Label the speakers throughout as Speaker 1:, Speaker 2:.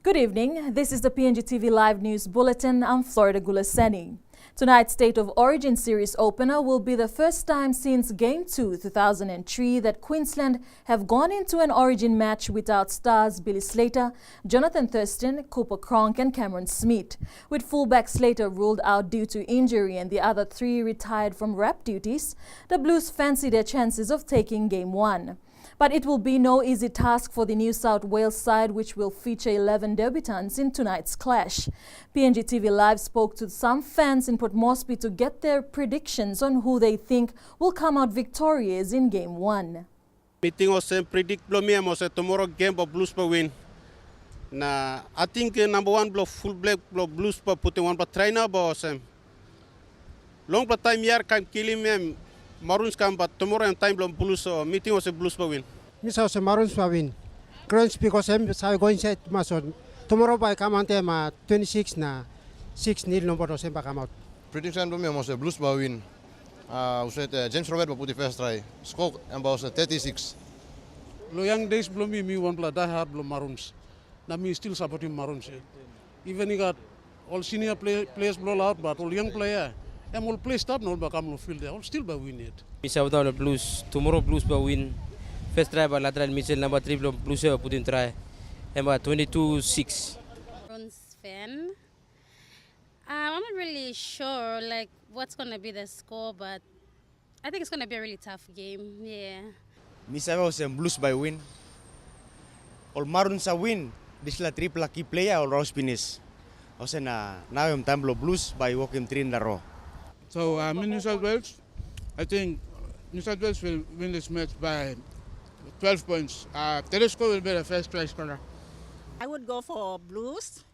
Speaker 1: Good evening. This is the PNGTV Live News Bulletin. I'm Florida Gulaseni. Tonight's State of Origin Series opener will be the first time since Game 2, 2003 that Queensland have gone into an Origin match without stars Billy Slater, Jonathan Thurston, Cooper Cronk and Cameron Smith. With fullback Slater ruled out due to injury and the other three retired from rep duties, the Blues fancy their chances of taking Game 1. But it will be no easy task for the New South Wales side, which will feature 11 debutants in tonight's clash. PNGTV Live spoke to some fans in Port Moresby to get their predictions on who they think will come out victorious in Game 1.
Speaker 2: Meeting was predict tomorrow game of Blues will win. Na I think number one block full black block Blues putting one but trainer boss. Long time year can kill him. Maroons come, but tomorrow and time Blues meeting was a Blues will win.
Speaker 3: Miss House Maroons will win. Crunch because I'm going to say tomorrow by come on them 26 na 6-0 number of Sempa come out.
Speaker 4: Prediction to me was a Blues will win. James Robert will put the first try. Score about 36.
Speaker 5: Lo young days blow me one blood die hard blow Maroons. Now me still supporting Maroons. Even he got all senior players blow out, but all young player. I'm all play stop no become no field there. All still by win it.
Speaker 6: Miss out on the Blues. Tomorrow Blues will win. First try by lateral Mitchell, number 3 Blues will put in try. Number 22-6.
Speaker 7: Maroons fan. I'm not really sure like what's gonna be the score, but I think it's gonna be a really tough game. Yeah.
Speaker 8: Miss was Blues by win. All Maroons are win. This is a triple key player or Ross finish. Also now I'm time Blues by walking 3 in a row.
Speaker 5: So in New South Wales, I think New South Wales will win this match by 12 points. Telescope will be the first try scorer.
Speaker 9: I would go for Blues,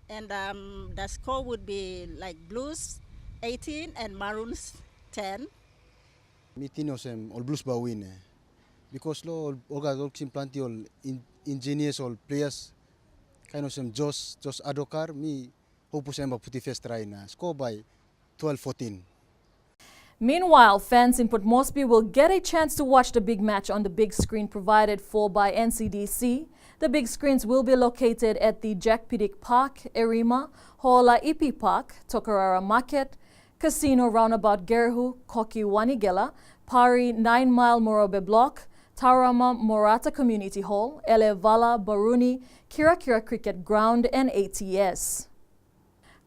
Speaker 9: and the score would be like Blues 18 and Maroons 10.
Speaker 10: Meeting all Blues by win because all plenty all engineers all players kind of some Josh Adokar me hope some put the first try na score by 12-14.
Speaker 1: Meanwhile, fans in Port Moresby will get a chance to watch the big match on the big screen provided for by NCDC. The big screens will be located at the Jack Piddick Park, Erima, Hola Ipi Park, Tokarara Market, Casino Roundabout Gerhu, Koki Wanigela, Pari 9 Mile Morobe Block, Taurama Morata Community Hall, Elevala Baruni, Kira Cricket Ground and ATS.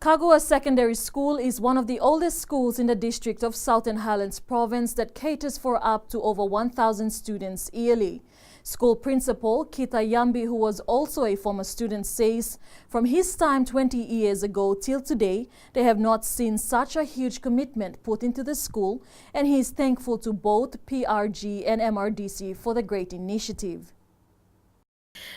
Speaker 1: Kagua Secondary School is one of the oldest schools in the district of Southern Highlands Province that caters for up to over 1,000 students yearly. School principal Kita Yambi, who was also a former student, says from his time 20 years ago till today, they have not seen such a huge commitment put into the school, and he is thankful to both PRG and MRDC for the great initiative.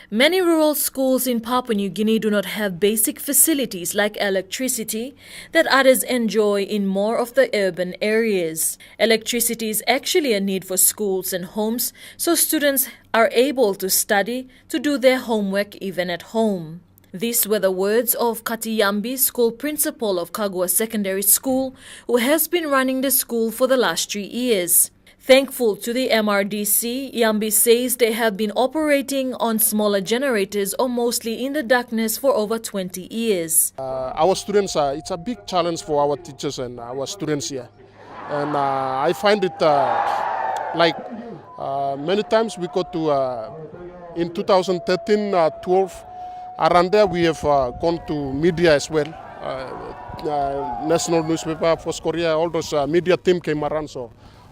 Speaker 1: Many rural schools in Papua New Guinea do not have basic facilities like electricity that others enjoy in more of the urban areas. Electricity is actually a need for schools and homes, so students are able to study, to do their homework even at home. These were the words of Kati Yambi, school principal of Kagua Secondary School, who has been running the school for the last 3 years. Thankful to the MRDC, Yambi says they have been operating on smaller generators or mostly in the darkness for over 20 years.
Speaker 11: Our students, it's a big challenge for our teachers and our students here. And I find it many times we go to, in 2013, 12, around there we have gone to media as well. National newspaper, First Korea, all those media team came around, so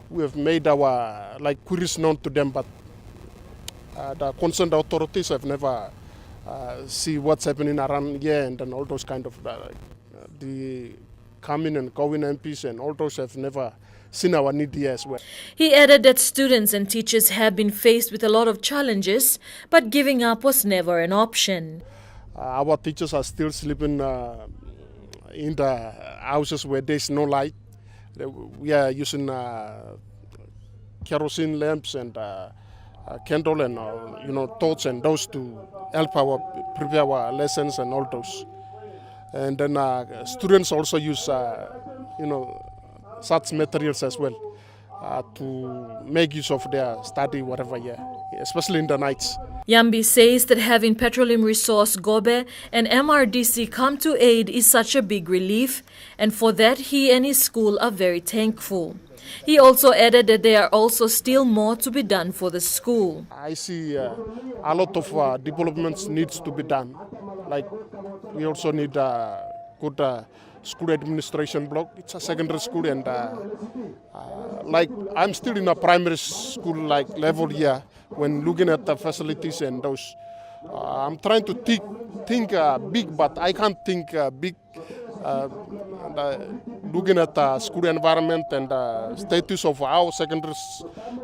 Speaker 11: we have made our queries known to them, but the concerned authorities have never see what's happening around here, and then all those kind of the coming and going MPs and all those have never seen our need here as well.
Speaker 1: He added that students and teachers have been faced with a lot of challenges, but giving up was never an option.
Speaker 11: Our teachers are still sleeping in the houses where there's no light. We are using kerosene lamps and candle and torch and those to help prepare our lessons and all those. and then students also use such materials as well to make use of their study, whatever, especially in the nights.
Speaker 1: Yambi says that having petroleum resource Gobe and MRDC come to aid is such a big relief, and for that he and his school are very thankful. He also added that there are also still more to be done for the school.
Speaker 11: I see a lot of developments needs to be done. Like we also need a good school administration block. It's a secondary school, and like I'm still in a primary school like level here. When looking at the facilities and those, I'm trying to think big, but I can't think big. Looking at the school environment and the status of how secondary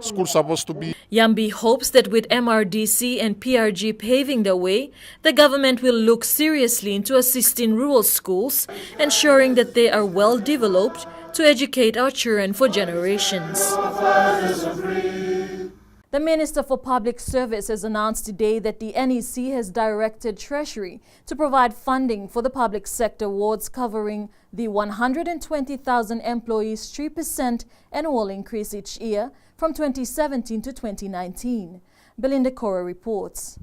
Speaker 11: school supposed to be.
Speaker 1: Yambi hopes that with MRDC and PRG paving the way, the government will look seriously into assisting rural schools, ensuring that they are well developed to educate our children for generations. The Minister for Public Service has announced today that the NEC has directed Treasury to provide funding for the public sector wards covering the 120,000 employees' 3% annual increase each year from 2017 to 2019. Belinda Cora reports.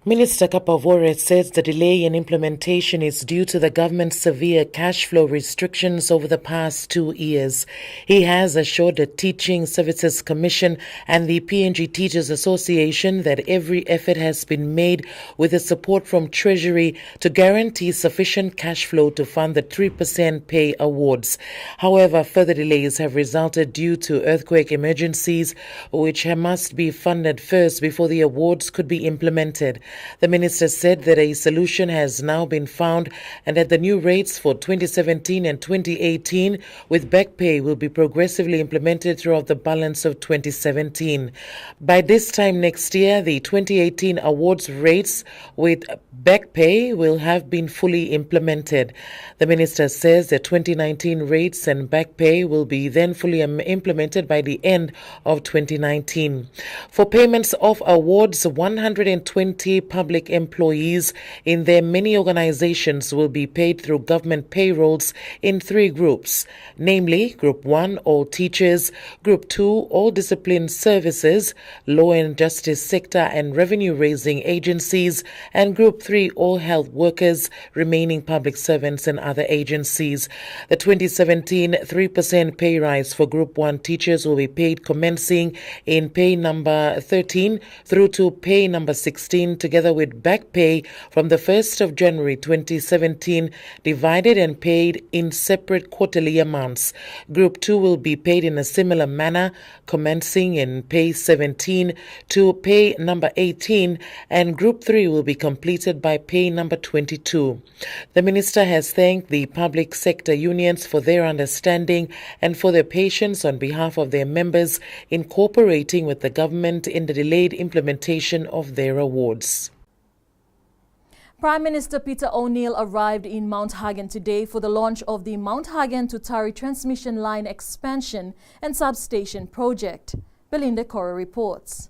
Speaker 12: Minister Kapavore says the delay in implementation is due to the government's severe cash flow restrictions over the past 2 years. He has assured the Teaching Services Commission and the PNG Teachers Association that every effort has been made with the support from Treasury to guarantee sufficient cash flow to fund the 3% pay awards. However, further delays have resulted due to earthquake emergencies, which must be funded first before the awards could be implemented. The minister said that a solution has now been found and that the new rates for 2017 and 2018 with back pay will be progressively implemented throughout the balance of 2017. By this time next year, the 2018 awards rates with back pay will have been fully implemented. The minister says the 2019 rates and back pay will be then fully implemented by the end of 2019. For payments of awards, 120 public employees in their many organizations will be paid through government payrolls in 3 groups, namely Group 1, all teachers, Group 2, all discipline services, law and justice sector and revenue-raising agencies, and Group 3, all health workers, remaining public servants and other agencies. The 2017 3% pay rise for Group 1 teachers will be paid commencing in pay number 13 through to pay number 16, together with back pay from the 1st of January 2017, divided and paid in separate quarterly amounts. Group 2 will be paid in a similar manner, commencing in pay 17 to pay number 18, and Group 3 will be completed by pay number 22. The minister has thanked the public sector unions for their understanding and for their patience on behalf of their members in cooperating with the government in the delayed implementation of their awards.
Speaker 1: Prime Minister Peter O'Neill arrived in Mount Hagen today for the launch of the Mount Hagen to Tari transmission line expansion and substation project. Belinda Cora reports.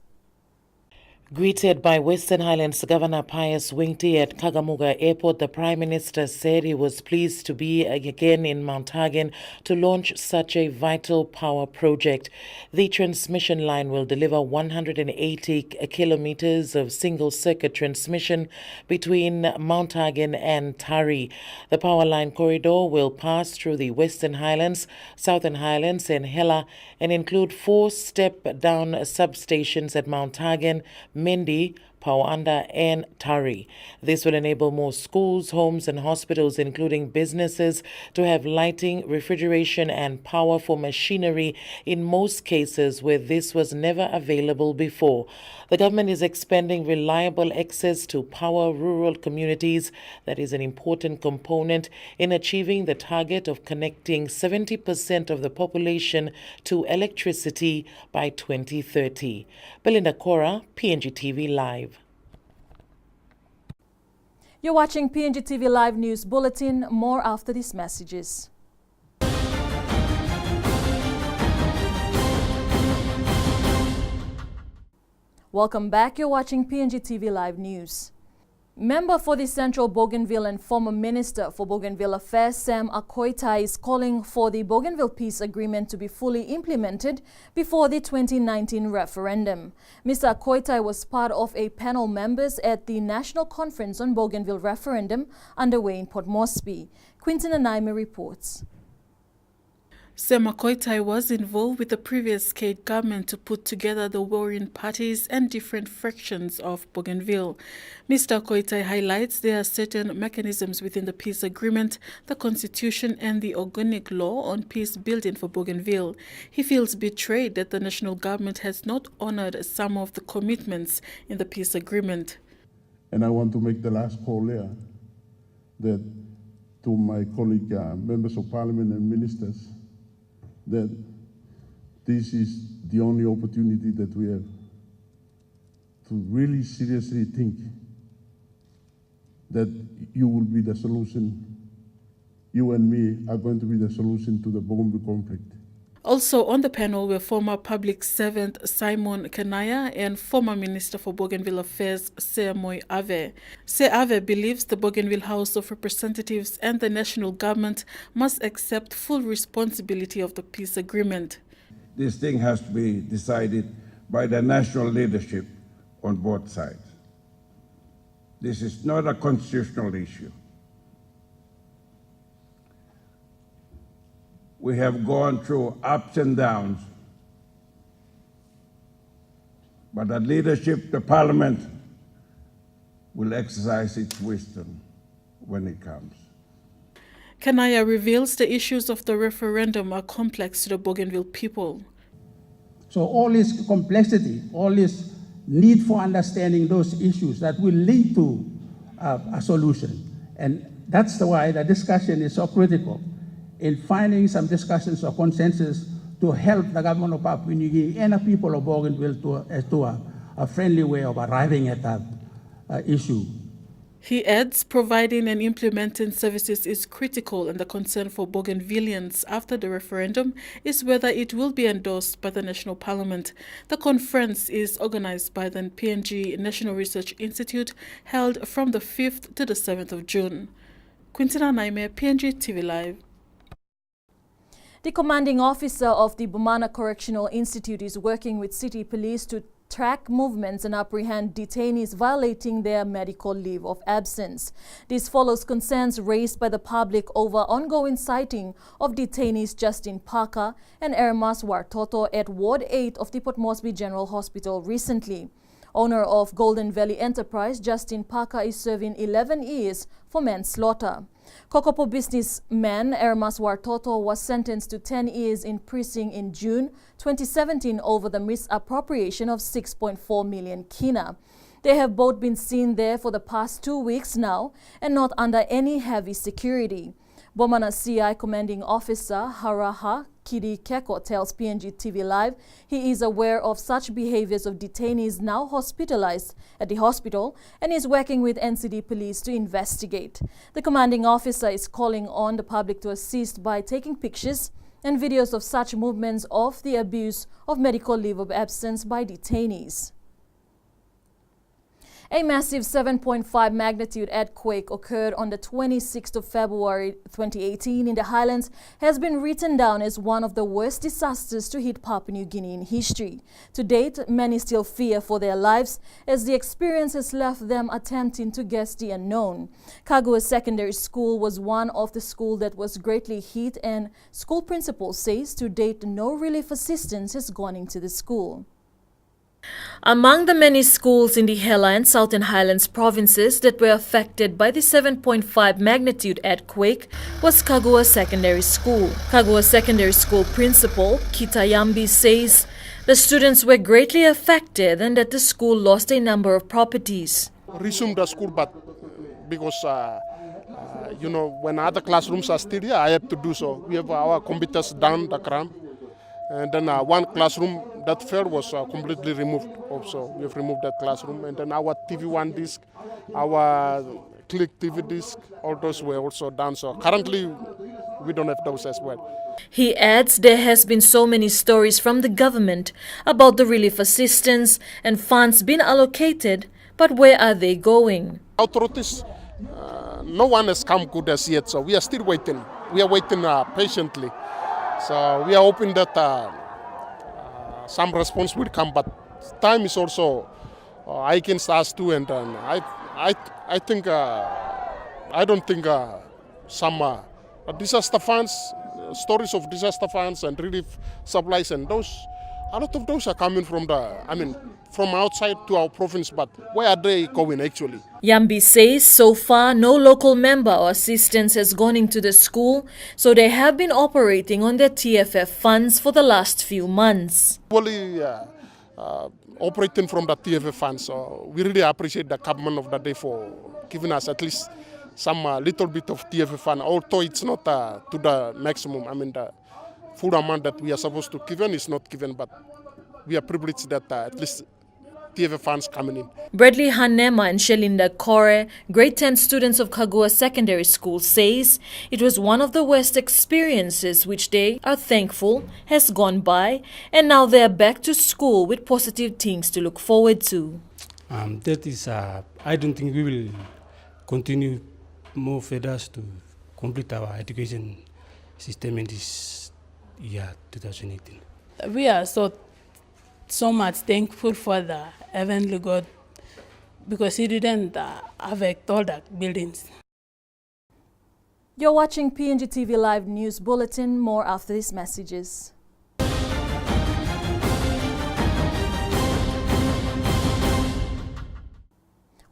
Speaker 12: Greeted by Western Highlands Governor Pius Wingti at Kagamuga Airport, the Prime Minister said he was pleased to be again in Mount Hagen to launch such a vital power project. The transmission line will deliver 180 kilometers of single-circuit transmission between Mount Hagen and Tari. The power line corridor will pass through the Western Highlands, Southern Highlands and Hela and include 4 step-down substations at Mount Hagen, Mendi, Pauanda and Tari. This will enable more schools, homes and hospitals, including businesses, to have lighting, refrigeration and power for machinery in most cases where this was never available before. The government is expanding reliable access to power rural communities. That is an important component in achieving the target of connecting 70% of the population to electricity by 2030. Belinda Cora, PNGTV Live.
Speaker 1: You're watching PNGTV Live News Bulletin. More after these messages. Welcome back. You're watching PNGTV Live News. Member for the Central Bougainville and former Minister for Bougainville Affairs Sam Akoitai is calling for the Bougainville Peace Agreement to be fully implemented before the 2019 referendum. Mr. Akoitai was part of a panel members at the National Conference on Bougainville Referendum underway in Port Moresby. Quintin Anaime reports.
Speaker 13: Sam Akoitai was involved with the previous state government to put together the warring parties and different fractions of Bougainville. Mr. Akoitai highlights there are certain mechanisms within the peace agreement, the constitution and the organic law on peace building for Bougainville. He feels betrayed that the national government has not honored some of the commitments in the peace agreement.
Speaker 14: And I want to make the last call there that to my colleague members of parliament and ministers, that this is the only opportunity that we have to really seriously think that you will be the solution, you and me are going to be the solution to the Bougainville conflict.
Speaker 13: Also on the panel were former public servant Simon Kenaya and former Minister for Bougainville Affairs Se Ave. Se Ave believes the Bougainville House of Representatives and the national government must accept full responsibility of the peace agreement.
Speaker 15: This thing has to be decided by the national leadership on both sides. This is not a constitutional issue. We have gone through ups and downs, but the leadership, the parliament, will exercise its wisdom when it comes.
Speaker 13: Kenaya reveals the issues of the referendum are complex to the Bougainville people.
Speaker 16: So all this complexity, all this need for understanding those issues that will lead to a solution. And that's why the discussion is so critical, in finding some discussions or consensus to help the government of Papua New Guinea and the people of Bougainville to a friendly way of arriving at that issue.
Speaker 13: He adds providing and implementing services is critical, and the concern for Bougainvilleans after the referendum is whether it will be endorsed by the National Parliament. The conference is organized by the PNG National Research Institute, held from the 5th to the 7th of June. Quintina Naime, PNGTV Live.
Speaker 1: The commanding officer of the Bumana Correctional Institute is working with city police to track movements and apprehend detainees violating their medical leave of absence. This follows concerns raised by the public over ongoing sighting of detainees Justin Parker and Ermas Wartoto at Ward 8 of the Port Moresby General Hospital recently. Owner of Golden Valley Enterprise, Justin Parker, is serving 11 years for manslaughter. Kokopo businessman Ermas Wartoto was sentenced to 10 years in prison in June 2017 over the misappropriation of 6.4 million kina. They have both been seen there for the past 2 weeks now and not under any heavy security. Bomana CI Commanding Officer Haraha Kidi Keko tells PNGTV Live he is aware of such behaviors of detainees now hospitalized at the hospital and is working with NCD police to investigate. The commanding officer is calling on the public to assist by taking pictures and videos of such movements of the abuse of medical leave of absence by detainees. A massive 7.5 magnitude earthquake occurred on the 26th of February 2018 in the Highlands has been written down as one of the worst disasters to hit Papua New Guinea in history. To date, many still fear for their lives as the experience has left them attempting to guess the unknown. Kagua Secondary School was one of the schools that was greatly hit, and school principal says to date no relief assistance has gone into the school. Among the many schools in the Hela and Southern Highlands provinces that were affected by the 7.5 magnitude earthquake was Kagua Secondary School. Kagua Secondary School principal Kitayambi says the students were greatly affected and that the school lost a number of properties.
Speaker 11: Resume the school, but because when other classrooms are still here, I have to do so. We have our computers down the cramp. And then one classroom that fell was completely removed also. We have removed that classroom. And then our TV1 disc, our Click TV disc, all those were also done. So currently, we don't have those as well.
Speaker 1: He adds there has been so many stories from the government about the relief assistance and funds being allocated, but where are they going?
Speaker 11: Authorities, no one has come good as yet, so we are still waiting. We are waiting patiently. So we are hoping that some response will come, but time is also against us too, and I think I don't think some disaster funds, stories of disaster funds and relief supplies, and those, a lot of those are coming from from outside to our province, but where are they going actually?
Speaker 1: Yambi says so far no local member or assistance has gone into the school, so they have been operating on their TFF funds for the last few months.
Speaker 11: Operating from the TFF funds, so we really appreciate the government of the day for giving us at least some little bit of TFF fund, although it's not to the maximum. The full amount that we are supposed to give is not given, but we are privileged that at least TFF funds coming in.
Speaker 1: Bradley Hanema and Shelinda Kore, grade 10 students of Kagua Secondary School, says it was one of the worst experiences which they are thankful has gone by, and now they are back to school with positive things to look forward to.
Speaker 17: That is, I don't think we will continue more further to complete our education system in this year 2018.
Speaker 18: We are so much thankful for the Heavenly God because He didn't affect all the buildings.
Speaker 1: You're watching PNGTV Live News Bulletin. More after these messages.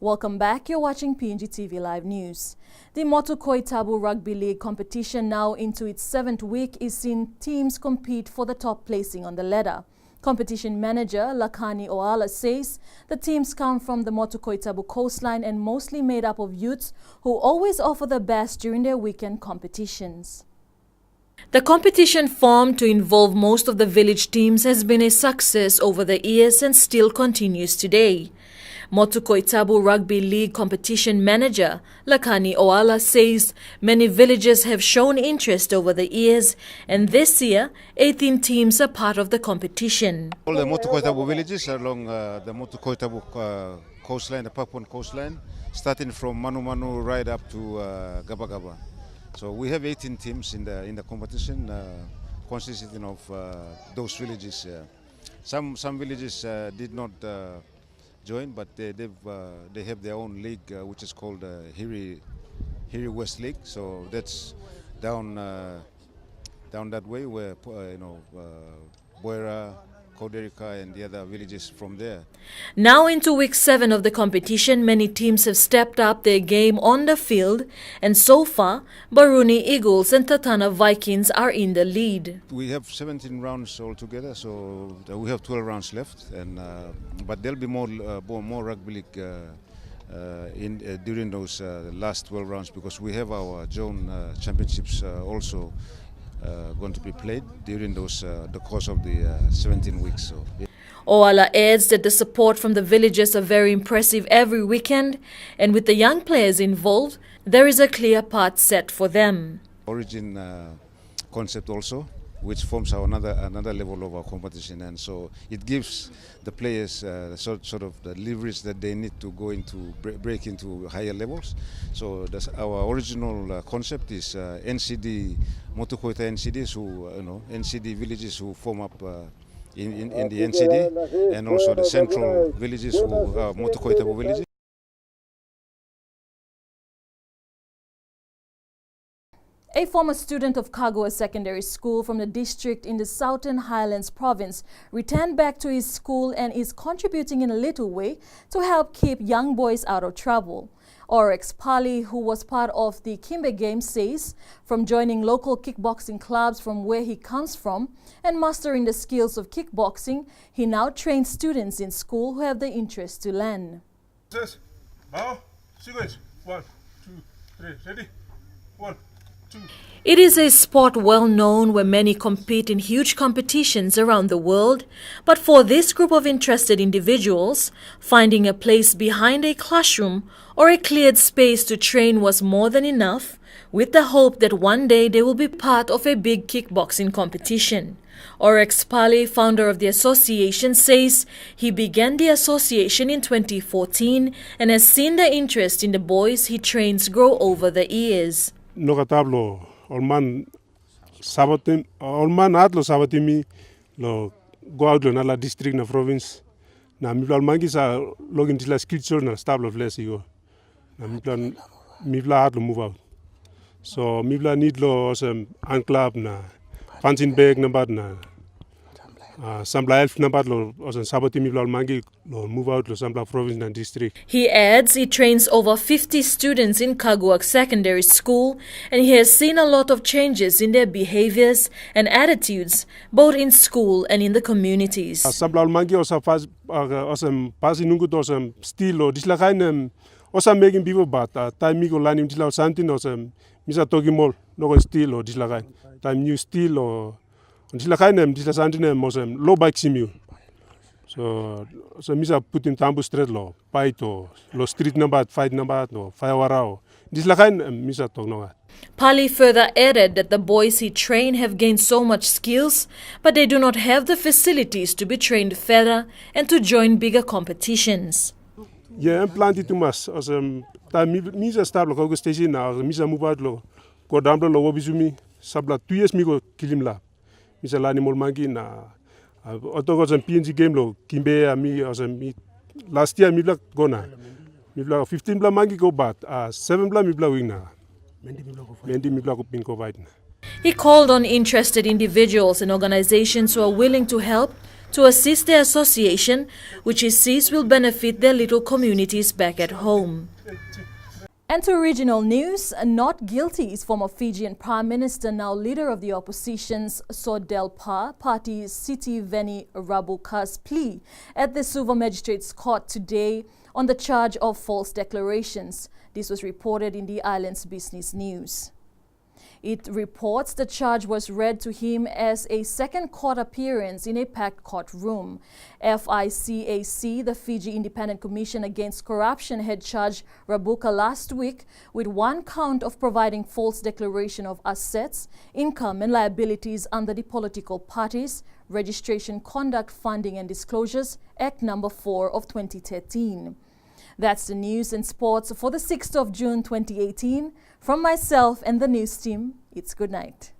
Speaker 1: Welcome back. You're watching PNGTV Live News. The Motu Koitabu Rugby League competition, now into its 7th week, is seeing teams compete for the top placing on the ladder. Competition manager Lakani Oala says the teams come from the Motu Koitabu coastline and mostly made up of youths who always offer the best during their weekend competitions. The competition formed to involve most of the village teams has been a success over the years and still continues today. Motu Koitabu Rugby League competition manager Lakani Oala says many villages have shown interest over the years, and this year 18 teams are part of the competition.
Speaker 19: All the Motu Koitabu villages along the Motu Koitabu coastline, the Papua coastline, starting from Manu Manu right up to Gaba Gaba. So we have 18 teams in the competition, consisting of those villages. Some villages did not join, but they have their own league, which is called Hiri West League. So that's down that way, where Boira, Koderica and the other villages from there.
Speaker 1: Now into week 7 of the competition, many teams have stepped up their game on the field, and so far, Baruni Eagles and Tatana Vikings are in the lead.
Speaker 19: We have 17 rounds altogether, so we have 12 rounds left, and but there'll be more rugby league during those last 12 rounds, because we have our zone championships also going to be played during those the course of the 17 weeks. So.
Speaker 1: Oala adds that the support from the villagers are very impressive every weekend, and with the young players involved, there is a clear path set for them.
Speaker 19: Origin concept also, which forms another level of our competition, and so it gives the players sort of the leverage that they need to go into break into higher levels. So our original concept is NCD, Motu Koita NCDs, NCD villages who form up in the NCD, and also the central villages who are Motu Koitabu villages.
Speaker 1: A former student of Kagua Secondary School from the district in the Southern Highlands province returned back to his school and is contributing in a little way to help keep young boys out of trouble. Orex Pali, who was part of the Kimbe Games, says from joining local kickboxing clubs from where he comes from and mastering the skills of kickboxing, he now trains students in school who have the interest to learn.
Speaker 11: Sequence. 1, 2, 3, ready? 1, 2.
Speaker 1: It is a sport well known where many compete in huge competitions around the world, but for this group of interested individuals, finding a place behind a classroom or a cleared space to train was more than enough, with the hope that one day they will be part of a big kickboxing competition. Orex Pali, founder of the association, says he began the association in 2014 and has seen the interest in the boys he trains grow over the years.
Speaker 11: Nokatablo olman atlo sabatimi lo go out lo nala district na province na mipla mangi sa login tila skills na stablo flesigo na mipla atlo move out. So mipla need lo some club na Fansin bag number na Sambla elf number lo osan sabati mipla mangi lo move out lo Sambla province na district.
Speaker 1: He adds he trains over 50 students in Kagua Secondary School and he has seen a lot of changes in their behaviors and attitudes both in school and in the communities.
Speaker 11: Sambla mangi osa pasi nungu osam stilo dislakainem osa making people bad time migo lanim disla santin osam misa togimol no stilo dislakain time new steel or dislakainem dislasantinem osam low bike simu. So misa putin tambu street lo paito lo street number fight number no firewarao dislakain misa tognoga.
Speaker 1: Pali further added that the boys he trained have gained so much skills, but they do not have the facilities to be trained further and to join bigger competitions.
Speaker 11: Yeah, I'm planting too much. Misa start lo Kagua station na misa move out lo ko damlo lo wobizumi sabla 2 years mi go kilimla. Misa lani mol mangi na otogo some PNG game lo kimbe ami mi last year mi bla gona. Mi bla 15 bla mangi go bat 7 bla mi bla wing na.
Speaker 1: He called on interested individuals and organizations who are willing to help to assist the association, which he sees will benefit their little communities back at home. And to regional news, not guilty is former Fijian Prime Minister, now leader of the opposition's Sodelpa party's Siti Veni Rabuka's plea at the Suva Magistrates Court today on the charge of false declarations. This was reported in the Islands Business News. It reports the charge was read to him as a second court appearance in a packed courtroom. FICAC, the Fiji Independent Commission Against Corruption, had charged Rabuka last week with 1 count of providing false declaration of assets, income and liabilities under the Political Parties, Registration, Conduct, Funding and Disclosures Act No. 4 of 2013. That's the news and sports for the 6th of June 2018. From myself and the news team, it's good night.